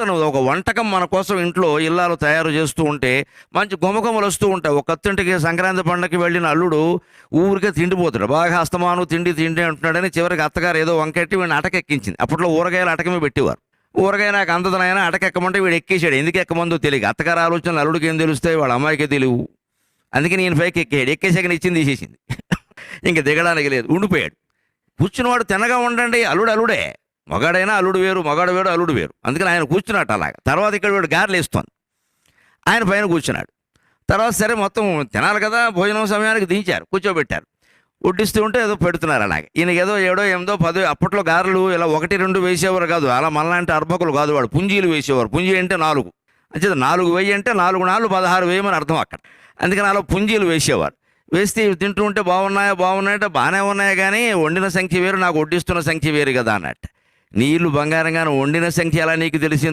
నూతన ఒక వంటకం మన కోసం ఇంట్లో ఇల్లాలు తయారు చేస్తూ ఉంటే మంచి గుమగుమలు వస్తూ ఉంటాయి. ఒక అత్తింటికి సంక్రాంతి పండుగకి వెళ్ళిన అల్లుడు ఊరికే తిండిపోతాడు, బాగా హస్తమాను తిండి తిండి అంటున్నాడని చివరికి అత్తగారు ఏదో వంకెట్టి వీడిని అటకెక్కించింది. అప్పట్లో ఊరగాయలు అటకమే పెట్టేవారు. ఊరగాయ నాకు అందదనైనా అటకెక్కమంటే వీడు ఎక్కేసాడు. ఎందుకు ఎక్కమందో తెలియదు. అత్తగారు ఆలోచనలు అల్లుడికి ఏం తెలుస్తాయి, వాళ్ళ అమ్మాయికే తెలియవు. అందుకే నేను పైకి ఎక్కాడు. ఎక్కేసాక ఇచ్చింది తీసేసింది. ఇంక దిగడానికి లేదు, ఉండిపోయాడు. కూర్చున్నవాడు తిన్నగా ఉండండి, అల్లుడు అల్లుడే. మగాడైనా అల్లుడు వేరు, మగాడు వేరు, అల్లుడు వేరు. అందుకని ఆయన కూర్చున్నట్టు అలాగా. తర్వాత ఇక్కడ వీడు గారెలు వేస్తోంది, ఆయన పైన కూర్చున్నాడు. తర్వాత సరే మొత్తం తినాలి కదా, భోజనం సమయానికి దించారు, కూర్చోబెట్టారు. వడ్డిస్తూ ఉంటే ఏదో పెడుతున్నారు అలాగే. ఈయనకి ఏదో 7, 8, 10. అప్పట్లో గారెలు ఇలా 1, 2 వేసేవారు కాదు, అలా మనలాంటి అర్భకులు కాదు వాడు. పుంజీలు వేసేవారు. పుంజీ అంటే 4 అంటే 4 వేయి అంటే 4 4 16 వేయమని అర్థం అక్కడ. అందుకని అలా పుంజీలు వేసేవారు. వేస్తే తింటూ ఉంటే బాగున్నాయంటే బాగానే ఉన్నాయి, కానీ వండిన సంఖ్య వేరు, నాకు వడ్డిస్తున్న సంఖ్య వేరు కదా అన్నట్టు. నీ ఇల్లు బంగారంగానే వండిన సంఖ్య ఎలా నీకు తెలిసింది